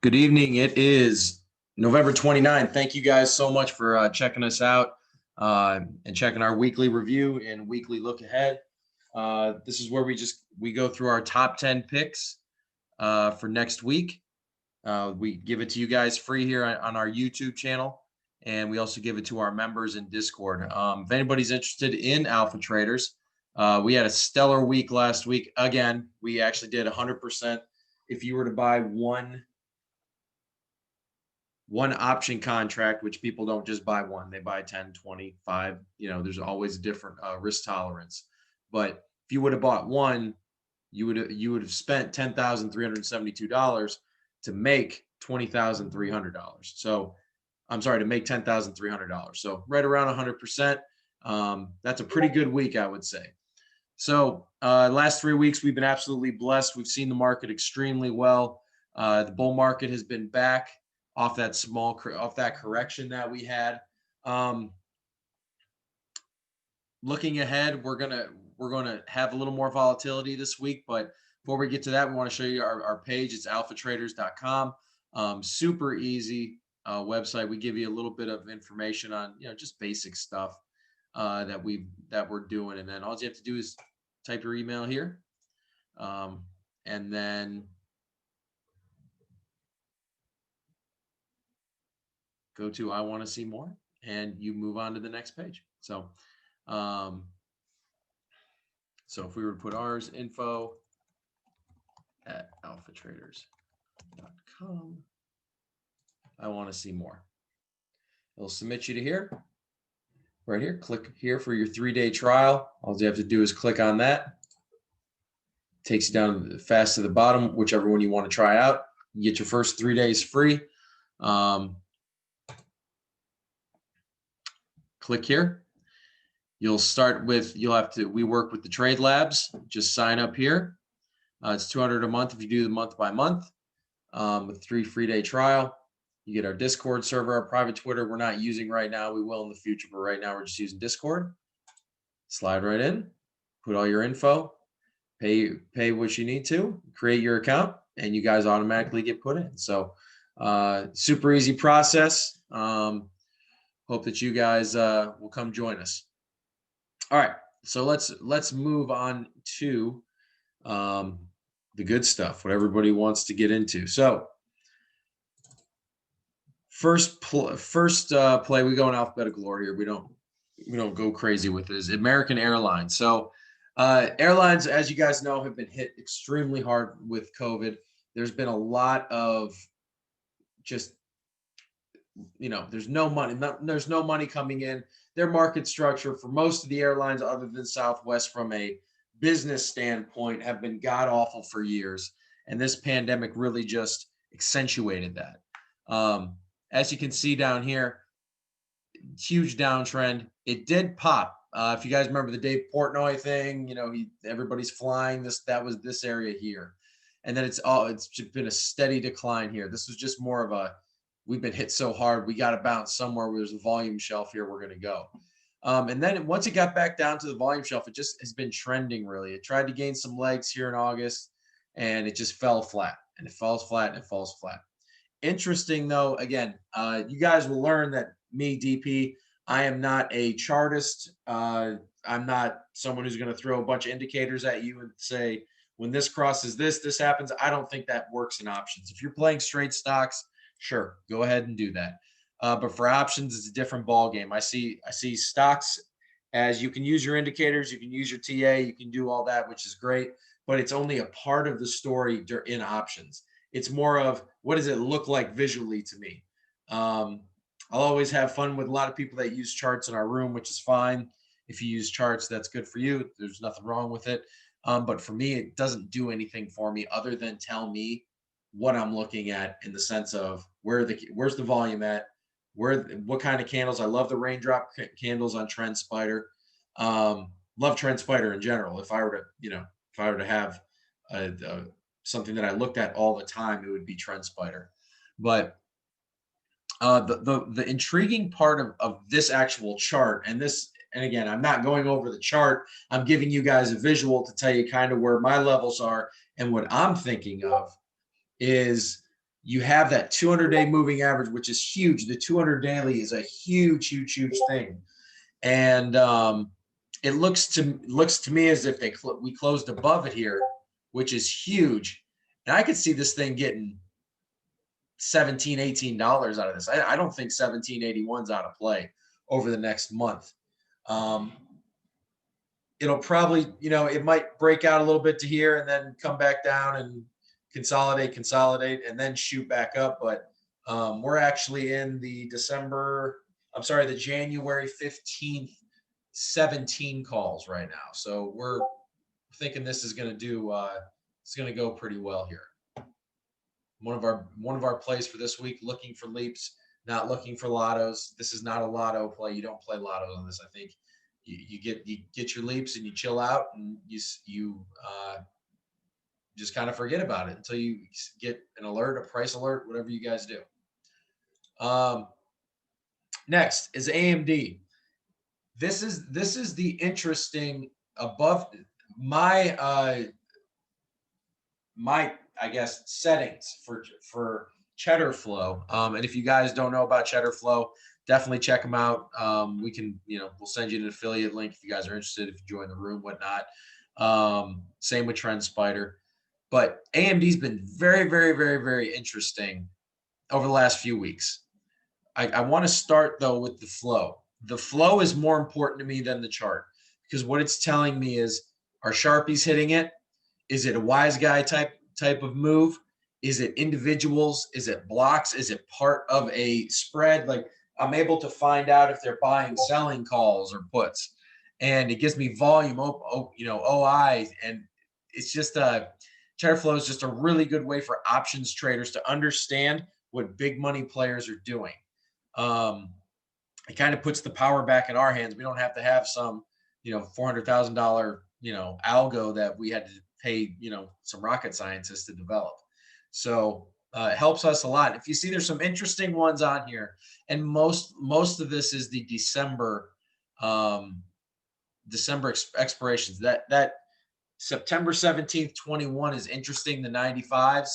Good evening. It is November 29th. Thank you guys so much for checking us out and checking our weekly review and weekly look ahead. This is where we go through our top 10 picks for next week. We give it to you guys free here on our YouTube channel, and we also give it to our members in Discord. If anybody's interested in Alpha Traders, we had a stellar week last week. Again, we actually did 100%. If you were to buy one option contract, which people don't just buy one, they buy 10, 25, there's always a different risk tolerance. But if you would have bought one, you would have spent $10,372 to make $20,300. So I'm sorry, to make $10,300. So right around 100%. That's a pretty good week, I would say. So last 3 weeks, we've been absolutely blessed. We've seen the market extremely well. The bull market has been back off that correction that we had. Looking ahead, we're gonna have a little more volatility this week, but before we get to that, we want to show you our page. It's alphatraders.com. Super easy website. We give you a little bit of information on just basic stuff that we're doing, and then all you have to do is type your email here, and then go to I want to see more, and you move on to the next page. So if we were to put ours, info at alphatraders.com, I want to see more. It'll submit you to here, right here. Click here for your 3-day trial. All you have to do is click on that. Takes you down fast to the bottom, whichever one you want to try out. You get your first 3 days free. Click here. You'll start with, we work with the Trade Labs. Just sign up here. It's $200 a month if you do the month by month with 3 free-day trial. You get our Discord server, our private Twitter we're not using right now. We will in the future, but right now we're just using Discord. Slide right in, put all your info, pay what you need to, create your account, and you guys automatically get put in. So super easy process. Hope that you guys will come join us. All right, so let's move on to the good stuff, what everybody wants to get into. So first play, we go in alphabetical order here. We don't go crazy with this. American Airlines. So airlines, as you guys know, have been hit extremely hard with COVID. There's been a lot of just there's no money coming in. Their market structure for most of the airlines other than Southwest from a business standpoint have been god awful for years. And this pandemic really just accentuated that. As you can see down here, huge downtrend. It did pop. If you guys remember the Dave Portnoy thing, everybody's flying that was this area here. And then it's just been a steady decline here. This was just more of we've been hit so hard, we got to bounce somewhere where there's a volume shelf here, we're going to go. And then once it got back down to the volume shelf, it just has been trending really. It tried to gain some legs here in August, and it just fell flat, and it falls flat, and it falls flat. Interesting though, again, you guys will learn that me, DP, I am not a chartist. I'm not someone who's going to throw a bunch of indicators at you and say, when this crosses this happens. I don't think that works in options. If you're playing straight stocks, sure, go ahead and do that. But for options, it's a different ball game. I see stocks as you can use your indicators, you can use your TA, you can do all that, which is great, but it's only a part of the story in options. It's more of what does it look like visually to me. I'll always have fun with a lot of people that use charts in our room, which is fine. If you use charts, that's good for you. There's nothing wrong with it. But for me, it doesn't do anything for me other than tell me what I'm looking at in the sense of where's the volume at, what kind of candles. I love the raindrop candles on TrendSpider. Love TrendSpider in general. If I were to have something that I looked at all the time, it would be TrendSpider. But the intriguing part of this actual chart, and again, I'm not going over the chart. I'm giving you guys a visual to tell you kind of where my levels are and what I'm thinking of is you have that 200-day moving average, which is huge. The 200 daily is a huge, huge, huge thing. And it looks to me as if we closed above it here, which is huge. And I could see this thing getting $17, $18 out of this. I don't think 17.81's out of play over the next month. It'll probably, it might break out a little bit to here and then come back down and consolidate, and then shoot back up. But we're actually in the January 15th, 17 calls right now. So we're thinking this is going to it's going to go pretty well here. One of our plays for this week, looking for leaps, not looking for lottos. This is not a lotto play. You don't play lottos on this. I think you get your leaps and you chill out, and you just kind of forget about it until you get an alert, a price alert, whatever you guys do. Next is AMD. This is the interesting above my I guess settings for Cheddar Flow. And if you guys don't know about Cheddar Flow, definitely check them out. We can, we'll send you an affiliate link if you guys are interested, if you join the room, whatnot. Same with TrendSpider. But AMD's been very, very, very, very interesting over the last few weeks. I want to start, though, with the flow. The flow is more important to me than the chart, because what it's telling me is, are Sharpies hitting it? Is it a wise guy type of move? Is it individuals? Is it blocks? Is it part of a spread? Like, I'm able to find out if they're buying, selling calls or puts, and it gives me volume, OI, and it's just Cheddar Flow is just a really good way for options traders to understand what big money players are doing. It kind of puts the power back in our hands. We don't have to have some, $400,000, algo that we had to pay, some rocket scientists to develop. So it helps us a lot. If you see, there's some interesting ones on here, and most of this is the December expirations. That September 17th, 21 is interesting. The 95s,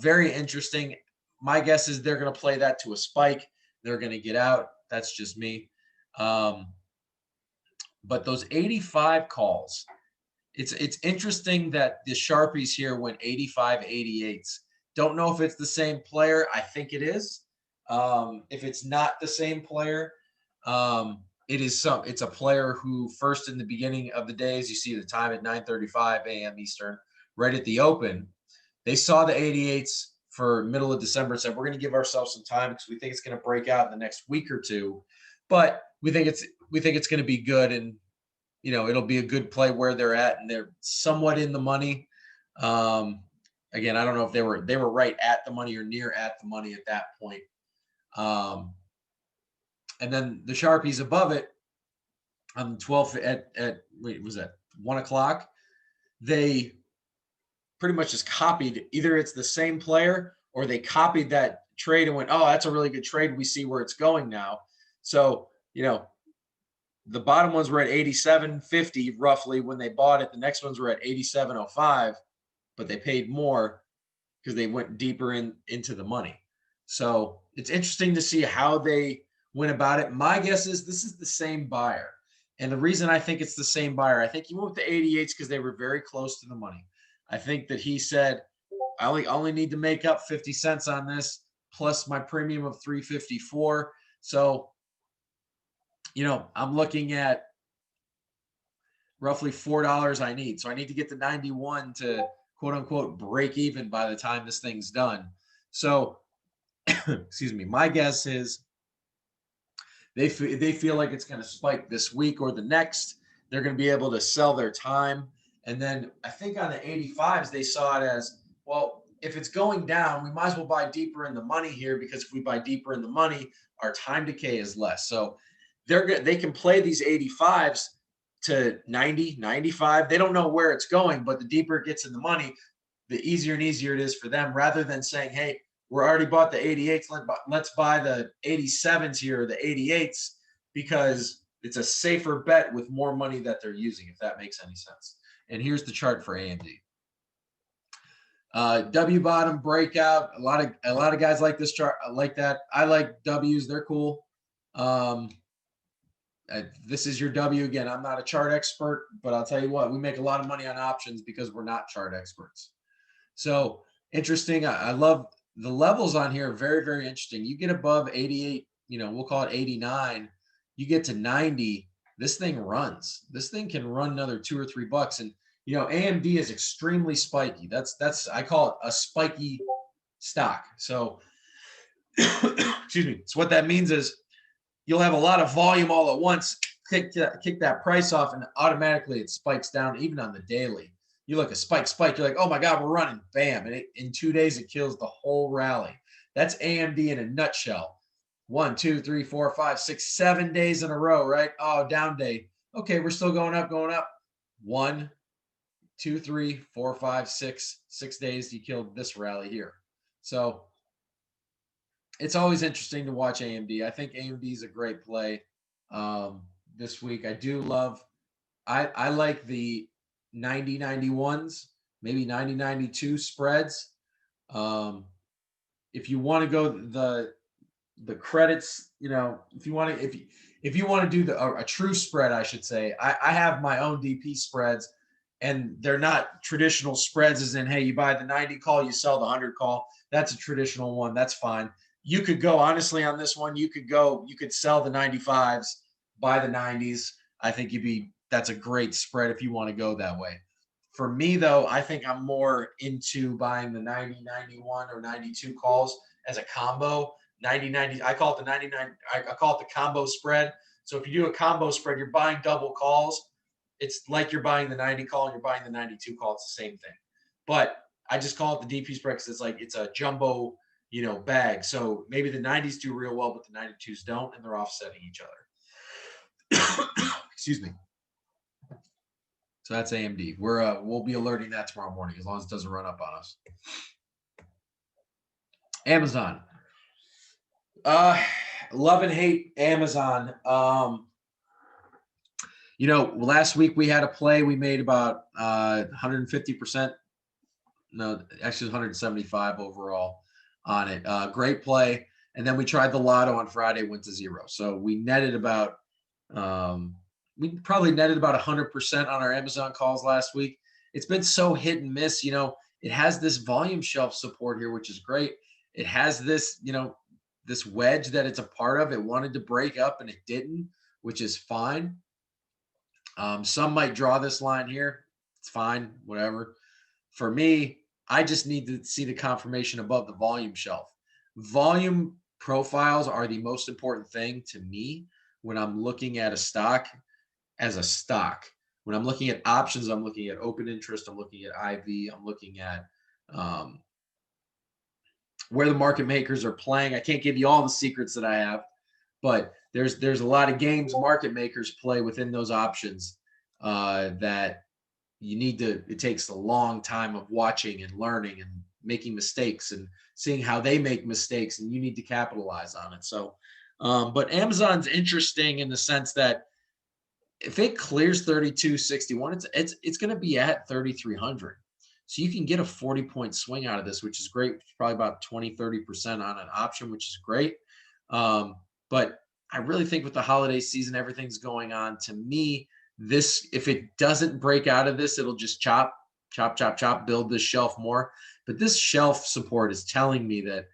very interesting. My guess is they're going to play that to a spike. They're going to get out. That's just me. But those 85 calls, it's interesting that the Sharpies here went 85, 88s. Don't know if it's the same player. I think it is. If it's not the same player, it's a player who first in the beginning of the days, you see the time at 9:35 a.m. Eastern, right at the open, they saw the 88s for middle of December and said, we're going to give ourselves some time because we think it's going to break out in the next week or two, but we think it's going to be good, and it'll be a good play where they're at, and they're somewhat in the money. Again, I don't know if they were right at the money or near at the money at that point. And then the Sharpies above it on 12 was that 1 o'clock? They pretty much just copied, either it's the same player or they copied that trade and went, oh, that's a really good trade. We see where it's going now. So, the bottom ones were at 87.50 roughly when they bought it. The next ones were at 87.05, but they paid more because they went deeper into the money. So it's interesting to see how they went about it. My guess is this is the same buyer. And the reason I think it's the same buyer, I think he went with the 88s because they were very close to the money. I think that he said, I only need to make up 50 cents on this plus my premium of 354. So, I'm looking at roughly $4 I need. So I need to get to 91 to quote unquote break even by the time this thing's done. So, excuse me, my guess is they feel like it's going to spike this week or the next. They're going to be able to sell their time. And then I think on the 85s, they saw it as, well, if it's going down, we might as well buy deeper in the money here, because if we buy deeper in the money, our time decay is less. So they can play these 85s to 90, 95. They don't know where it's going, but the deeper it gets in the money, the easier and easier it is for them, rather than saying, hey, we're already bought the 88s. Let's buy the 87s here, or the 88s, because it's a safer bet with more money that they're using, if that makes any sense. And here's the chart for AMD. W bottom breakout. A lot of guys like this chart. I like that. I like W's. They're cool. This is your W again. I'm not a chart expert, but I'll tell you what, we make a lot of money on options because we're not chart experts. So interesting. I love the levels on here. Very, very interesting. You get above 88, we'll call it 89. You get to 90. This thing runs. This thing can run another $2 or $3. And, AMD is extremely spiky. That's I call it a spiky stock. So, excuse me. So what that means is you'll have a lot of volume all at once, kick that price off, and automatically it spikes down even on the daily. You look at spike, you're like, oh my God, we're running, bam. And in 2 days, it kills the whole rally. That's AMD in a nutshell. 1, 2, 3, 4, 5, 6, 7 days in a row, right? Oh, down day. Okay, we're still going up. 1, 2, 3, 4, 5, 6 days, you killed this rally here. So it's always interesting to watch AMD. I think AMD is a great play this week. I do love, I like the 90-91s, maybe 90-92 spreads. If you want to go the credits, if you want to do a true spread, I should say, I have my own DP spreads, and they're not traditional spreads as in, hey, you buy the 90 call, you sell the 100 call. That's a traditional one. That's fine. You could go, honestly, on this one, you could sell the 95s, buy the 90s. I think that's a great spread if you want to go that way. For me, though, I think I'm more into buying the 90, 91, or 92 calls as a combo. 90, 90, I call it the 99, I call it the combo spread. So if you do a combo spread, you're buying double calls. It's like you're buying the 90 call and you're buying the 92 call. It's the same thing. But I just call it the DP spread because it's a jumbo, bag. So maybe the 90s do real well, but the 92s don't, and they're offsetting each other. Excuse me. So that's AMD. We'll be alerting that tomorrow morning as long as it doesn't run up on us. Amazon. Love and hate Amazon. Last week we had a play. We made about 150%. No, actually 175 overall on it. Great play. And then we tried the lotto on Friday, went to 0. So we netted about we probably netted about 100% on our Amazon calls last week. It's been so hit and miss. It has this volume shelf support here, which is great. It has this, this wedge that it's a part of. It wanted to break up and it didn't, which is fine. Some might draw this line here. It's fine, whatever. For me, I just need to see the confirmation above the volume shelf. Volume profiles are the most important thing to me when I'm looking at a stock as a stock. When I'm looking at options, I'm looking at open interest, I'm looking at IV, I'm looking at where the market makers are playing. I can't give you all the secrets that I have, but there's a lot of games market makers play within those options that you need to, it takes a long time of watching and learning and making mistakes and seeing how they make mistakes, and you need to capitalize on it. So, but Amazon's interesting in the sense that if it clears 32.61, it's going to be at 3,300. So you can get a 40-point swing out of this, which is great. It's probably about 20-30% on an option, which is great. But I really think with the holiday season, everything's going on. To me, this, if it doesn't break out of this, it'll just chop, build this shelf more. But this shelf support is telling me that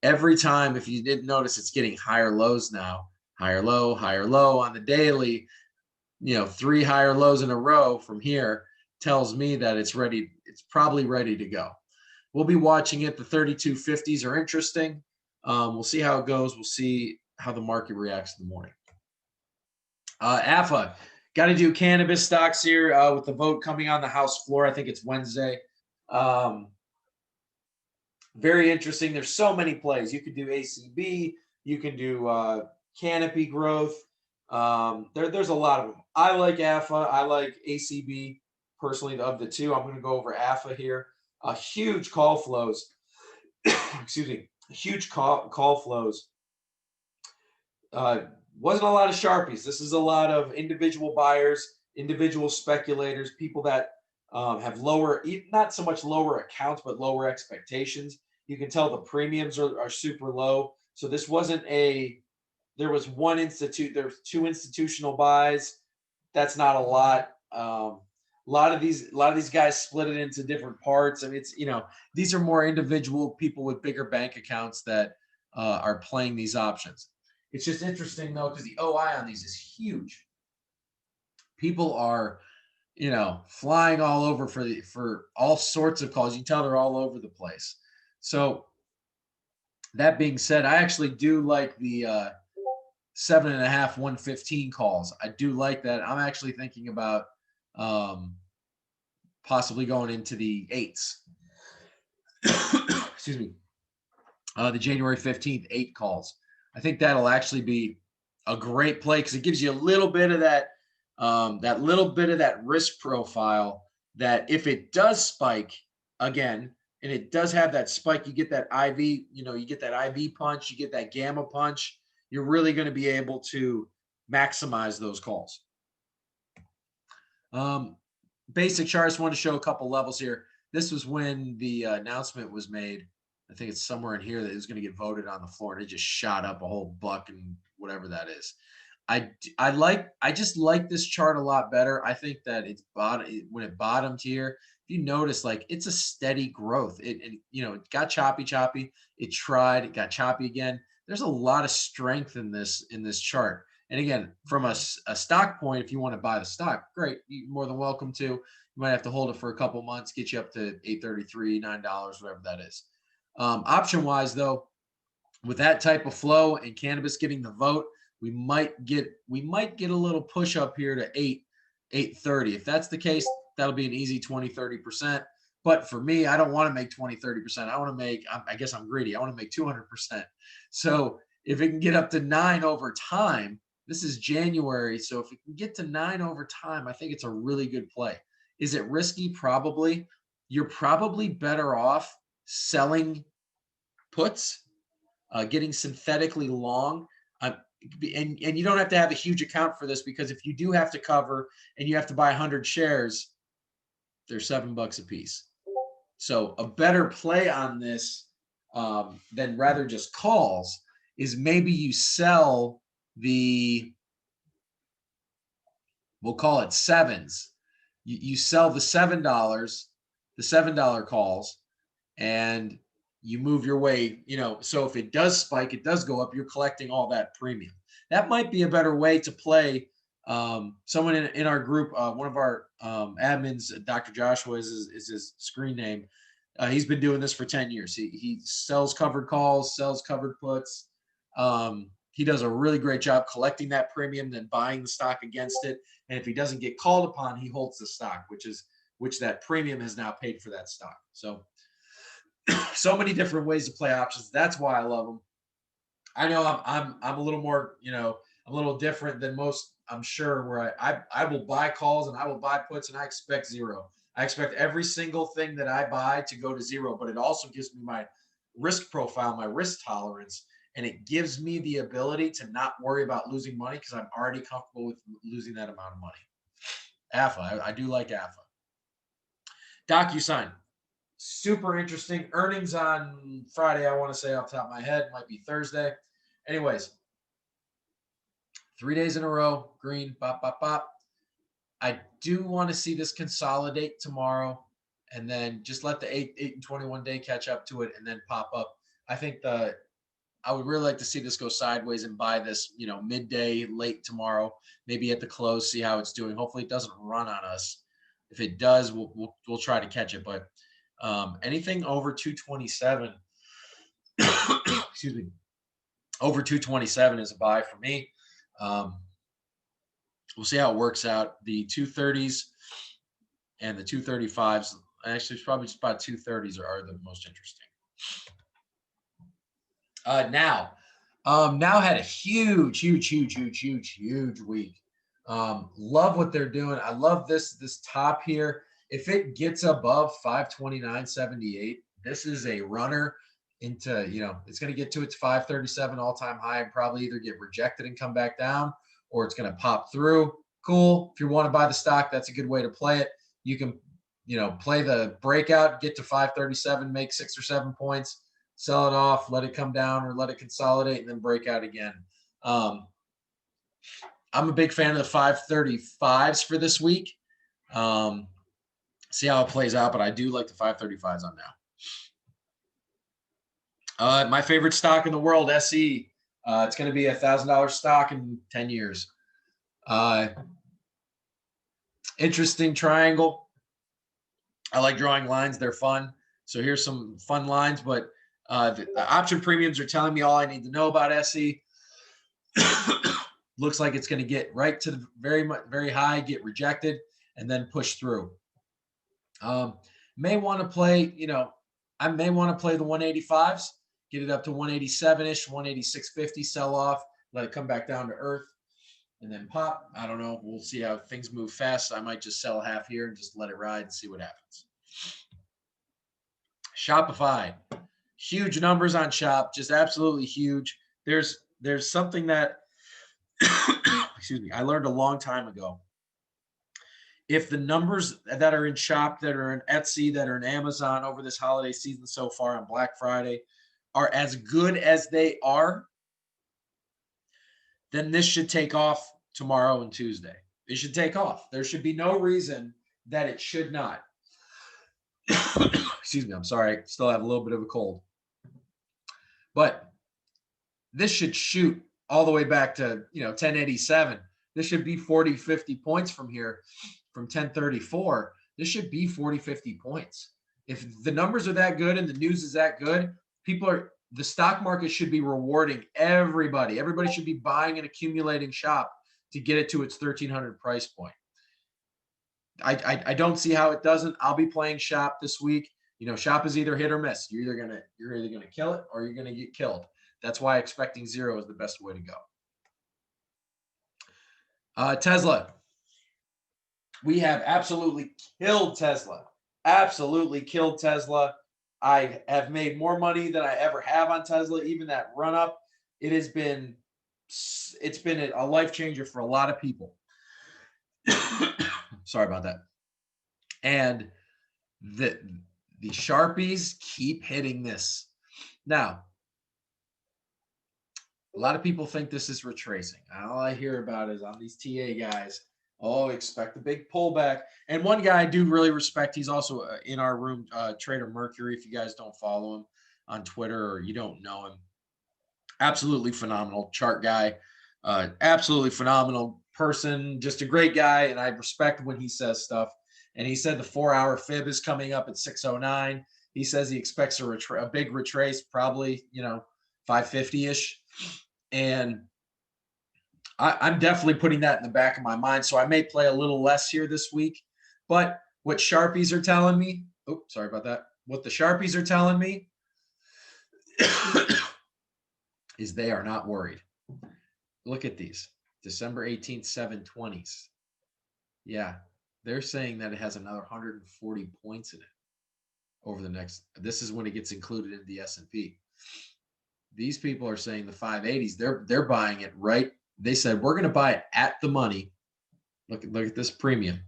every time, if you didn't notice, it's getting higher lows now, higher low on the daily. 3 higher lows in a row from here tells me that it's ready. It's probably ready to go. We'll be watching it. The 3250s are interesting. We'll see how it goes. We'll see how the market reacts in the morning. AFA, got to do cannabis stocks here with the vote coming on the House floor. I think it's Wednesday. Very interesting. There's so many plays. You could do ACB. You can do Canopy Growth. There's a lot of them. I like AFA. I like ACB personally of the two. I'm going to go over AFA here. Huge call flows. Excuse me. Huge call flows. Wasn't a lot of Sharpies. This is a lot of individual buyers, individual speculators, people that have lower, not so much lower accounts, but lower expectations. You can tell the premiums are super low. So this wasn't there was there's two institutional buys. That's not a lot. A lot of these guys split it into different parts. I mean, it's, these are more individual people with bigger bank accounts that are playing these options. It's just interesting though, because the OI on these is huge. People are, flying all over for all sorts of calls. You can tell they're all over the place. So that being said, I actually do like the 7.5, 115 calls. I do like that. I'm actually thinking about possibly going into the 8s. Excuse me. The January 15th 8 calls. I think that'll actually be a great play because it gives you a little bit of that risk profile that if it does spike again, and it does have that spike, you get that IV, you get that IV punch, you get that gamma punch, you're really going to be able to maximize those calls. Basic chart, I just want to show a couple levels here. This was when the announcement was made. I think it's somewhere in here that it was going to get voted on the floor, and it just shot up a whole buck and whatever that is. I just like this chart a lot better. I think that when it bottomed here, if you notice, like, it's a steady growth. It got choppy. It got choppy again. There's a lot of strength in this chart. And again, from a stock point, if you want to buy the stock, great, you're more than welcome to. You might have to hold it for a couple months, get you up to $8.33, $9, whatever that is. Option wise, though, with that type of flow and cannabis getting the vote, we might get a little push up here to 8.30. If that's the case, that'll be an easy 20-30%. But for me, I don't want to make 20-30%. I want to make, I guess I'm greedy, I want to make 200%. So if it can get up to 9 over time, this is January, so if it can get to 9 over time, I think it's a really good play. Is it risky? Probably. You're probably better off selling puts, getting synthetically long. And you don't have to have a huge account for this, because if you do have to cover and you have to buy 100 shares, they're $7 a piece. So a better play on this than rather just calls is maybe you sell we'll call it sevens. You sell the $7 calls, and you move your way, so if it does spike, it does go up, you're collecting all that premium. That might be a better way to play. Someone in our group, one of our admins, Dr. Joshua is his screen name. He's been doing this for 10 years. He sells covered calls, sells covered puts. He does a really great job collecting that premium, then buying the stock against it. And if he doesn't get called upon, he holds the stock, which that premium has now paid for that stock. So many different ways to play options. That's why I love them. I know I'm a little more, I'm a little different than most, I'm sure, where I will buy calls and I will buy puts, and I expect zero. I expect every single thing that I buy to go to zero, but it also gives me my risk profile, my risk tolerance, and it gives me the ability to not worry about losing money because I'm already comfortable with losing that amount of money. AFA, I do like AFA. DocuSign, super interesting. Earnings on Friday, I want to say off the top of my head, might be Thursday. Anyways, 3 days in a row, green, bop, bop, bop. I do want to see this consolidate tomorrow, and then just let the 8 and 21 day catch up to it and then pop up. I think I would really like to see this go sideways and buy this, midday, late tomorrow, maybe at the close, see how it's doing. Hopefully it doesn't run on us. If it does, we'll try to catch it. But anything over 227, excuse me, over 227 is a buy for me. We'll see how it works out. The 230s and the 235s, actually, it's probably just about 230s are the most interesting. Now had a huge week. Love what they're doing. I love this top here. If it gets above 529.78, this is a runner into, it's going to get to its 537 all-time high and probably either get rejected and come back down, or it's going to pop through. Cool. If you want to buy the stock, that's a good way to play it. You can play the breakout, get to 537, make 6 or 7 points, sell it off, let it come down or let it consolidate, and then break out again. I'm a big fan of the 535s for this week. See how it plays out, but I do like the 535s on now. My favorite stock in the world, SE. It's going to be $1,000 stock in 10 years. Interesting triangle. I like drawing lines. They're fun. So here's some fun lines, but the option premiums are telling me all I need to know about SE. Looks like it's going to get right to the very high, get rejected, and then push through. May want to play, I may want to play the 185s, get it up to 187-ish, 186.50, sell off, let it come back down to earth, and then pop. I don't know. We'll see how things move fast. I might just sell half here and just let it ride and see what happens. Shopify. Huge numbers on Shop, just absolutely huge. There's something that, excuse me, I learned a long time ago. If the numbers that are in Shop, that are in Etsy, that are in Amazon over this holiday season so far on Black Friday are as good as they are, then this should take off tomorrow and Tuesday. It should take off. There should be no reason that it should not. Excuse me. I'm sorry. I still have a little bit of a cold. But this should shoot all the way back to, 1087. This should be 40, 50 points from here, from 1034. This should be 40, 50 points. If the numbers are that good and the news is that good, the stock market should be rewarding everybody. Everybody should be buying and accumulating Shop to get it to its 1,300 price point. I don't see how it doesn't. I'll be playing Shop this week. Shop is either hit or miss. You're either gonna kill it or you're gonna get killed. That's why expecting zero is the best way to go. Tesla. We have absolutely killed Tesla. Absolutely killed Tesla. I have made more money than I ever have on Tesla. Even that run up, it's been a life changer for a lot of people. Sorry about that. And the Sharpies keep hitting this. Now, a lot of people think this is retracing. All I hear about is on these TA guys, expect a big pullback. And one guy I do really respect, he's also in our room, Trader Mercury, if you guys don't follow him on Twitter or you don't know him. Absolutely phenomenal chart guy, absolutely phenomenal person, just a great guy, and I respect when he says stuff. And he said the 4-hour fib is coming up at 609. He says he expects a big retrace, probably 550-ish. And I'm definitely putting that in the back of my mind. So I may play a little less here this week. But what Sharpies are telling me, sorry about that. What the Sharpies are telling me is they are not worried. Look at these. December 18th, 720s. Yeah, they're saying that it has another 140 points in it over the next. This is when it gets included in the S&P. These people are saying the 580s. They're buying it right. They said we're going to buy it at the money. Look at this premium.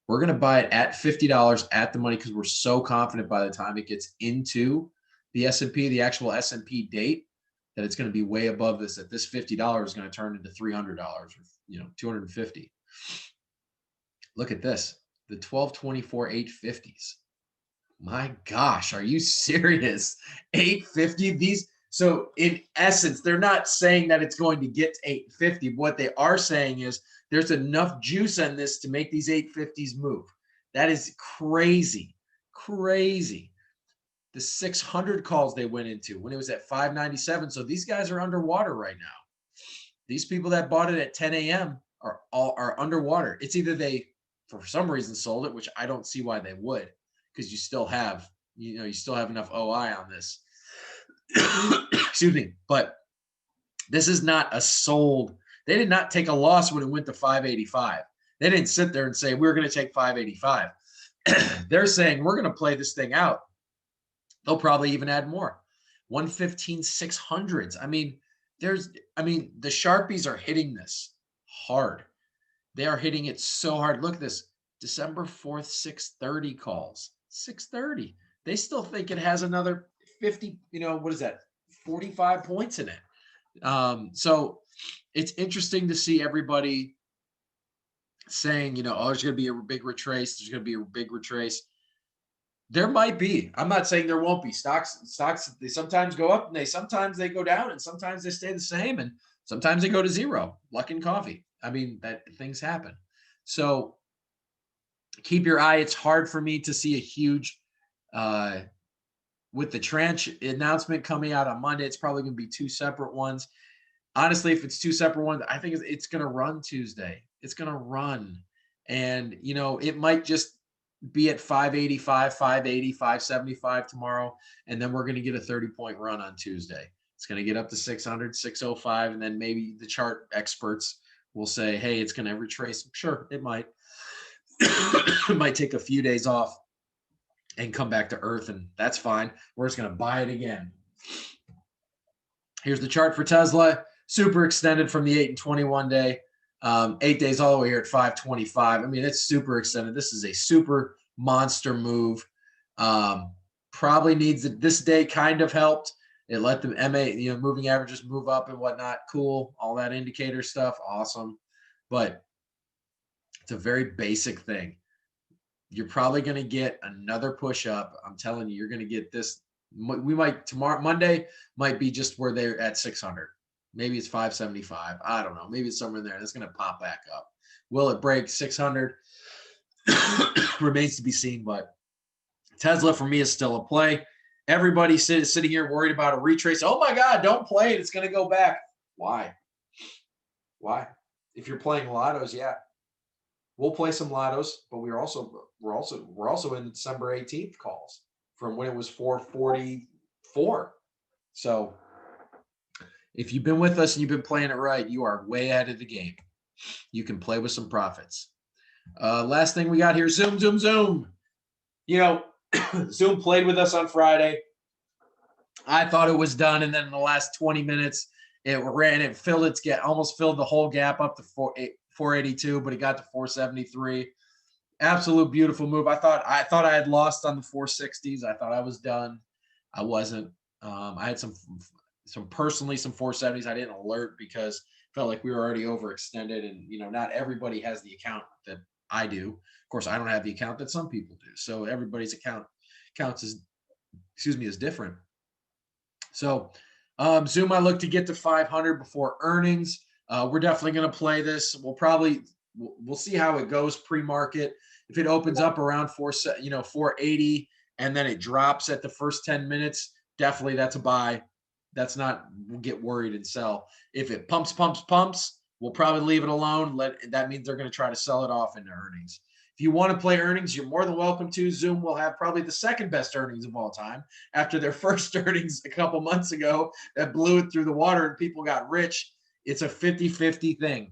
We're going to buy it at $50 at the money because we're so confident by the time it gets into the S&P, the actual S&P date, that it's going to be way above this. That this $50 is going to turn into $300 or $250. Look at this, the 1224 850s. My gosh, are you serious? 850 these. So in essence, they're not saying that it's going to get to 850. What they are saying is there's enough juice on this to make these 850s move. That is crazy, crazy. The 600 calls they went into when it was at 597. So these guys are underwater right now. These people that bought it at 10 a.m. are underwater. It's either they, for some reason, sold it, which I don't see why they would, because you still have enough OI on this. Excuse me. But this is not a sold. They did not take a loss when it went to 585. They didn't sit there and say, we're going to take 585. They're saying, we're going to play this thing out. They'll probably even add more. 115 600s. The Sharpies are hitting this hard. They are hitting it so hard. Look at this. December 4th, 6:30 calls. 6:30. They still think it has another 50, what is that? 45 points in it. So it's interesting to see everybody saying, oh, there's going to be a big retrace. There's going to be a big retrace. There might be. I'm not saying there won't be. Stocks, they sometimes go up and sometimes they go down and sometimes they stay the same and sometimes they go to zero. Luck and coffee. I mean, that things happen. So keep your eye. It's hard for me to see a huge with the tranche announcement coming out on Monday. It's probably going to be two separate ones. Honestly, if it's two separate ones, I think it's going to run Tuesday. It's going to run. And, it might just be at 585, 580, 575 tomorrow. And then we're going to get a 30-point run on Tuesday. It's going to get up to 600, 605. And then maybe the chart experts will say, hey, it's going to retrace. Sure, it might. It might take a few days off and come back to earth, and that's fine. We're just going to buy it again. Here's the chart for Tesla. Super extended from the 8 and 21 day. 8 days all the way here at 525. I mean, it's super extended. This is a super monster move. Probably needs it. This day kind of helped. It let the MA, moving averages move up and whatnot. Cool. All that indicator stuff. Awesome. But it's a very basic thing. You're probably going to get another push up. I'm telling you, you're going to get this. We might tomorrow, Monday might be just where they're at 600. Maybe it's 575. I don't know. Maybe it's somewhere in there. It's going to pop back up. Will it break 600? Remains to be seen. But Tesla for me is still a play. Everybody sitting here worried about a retrace. Oh my God, don't play it. It's going to go back. Why? If you're playing lottos, yeah. We'll play some lottos, but we're also in December 18th calls from when it was 444. So if you've been with us and you've been playing it right, you are way ahead of the game. You can play with some profits. Last thing we got here, Zoom. Zoom played with us on Friday. I thought it was done, and then in the last 20 minutes, almost filled the whole gap up to 482, but it got to 473. Absolute beautiful move. I thought I had lost on the 460s. I thought I was done. I wasn't. I had some 470s. I didn't alert because I felt like we were already overextended, and not everybody has the account that I do. Of course, I don't have the account that some people do. So everybody's accounts is different. So Zoom, I look to get to 500 before earnings. We're definitely going to play this. We'll see how it goes pre-market. If it opens up around 480 and then it drops at the first 10 minutes, definitely that's a buy. That's not, we'll get worried and sell. If it pumps, we'll probably leave it alone. That means they're going to try to sell it off into earnings. If you want to play earnings, you're more than welcome to. Zoom will have probably the second best earnings of all time after their first earnings a couple months ago that blew it through the water and people got rich. It's a 50-50 thing.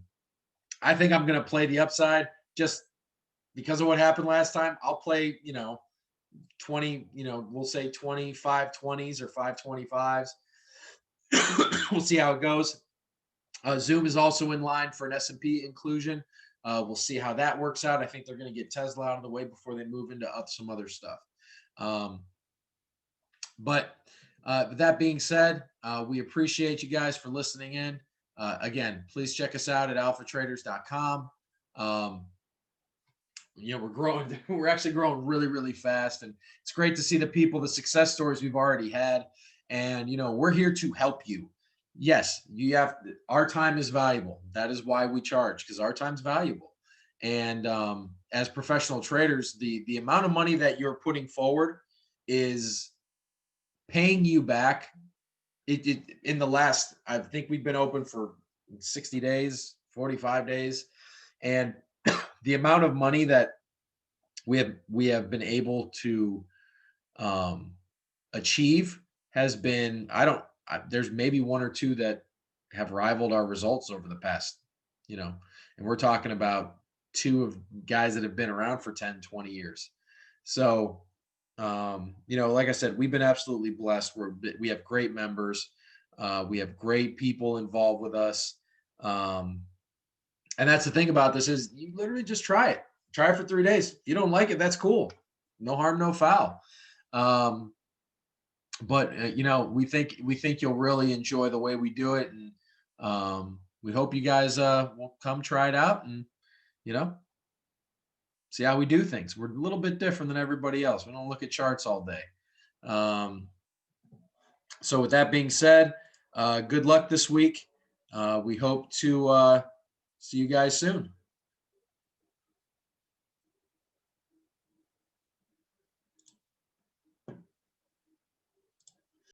I think I'm going to play the upside just because of what happened last time. I'll play, 20, we'll say 25 20s or 525s. We'll see how it goes. Zoom is also in line for an S&P inclusion. We'll see how that works out. I think they're going to get Tesla out of the way before they move into some other stuff. But that being said, we appreciate you guys for listening in. Again, please check us out at alphatraders.com. We're growing. We're actually growing really, really fast. And it's great to see the success stories we've already had. And, we're here to help you. Yes, our time is valuable. That is why we charge, because our time's valuable. And as professional traders, the amount of money that you're putting forward is paying you back. In the last, I think we've been open for 60 days, 45 days. And the amount of money that we have been able to achieve has been, there's maybe one or two that have rivaled our results over the past, and we're talking about two of guys that have been around for 10, 20 years. So, like I said, we've been absolutely blessed. We have great members. We have great people involved with us. And that's the thing about this is you literally just try it. Try it for 3 days. If you don't like it, that's cool. No harm, no foul. But we think you'll really enjoy the way we do it, and we hope you guys will come try it out and you know see how we do things. We're a little bit different than everybody else. We don't look at charts all day. So with that being said, good luck this week. We hope to see you guys soon.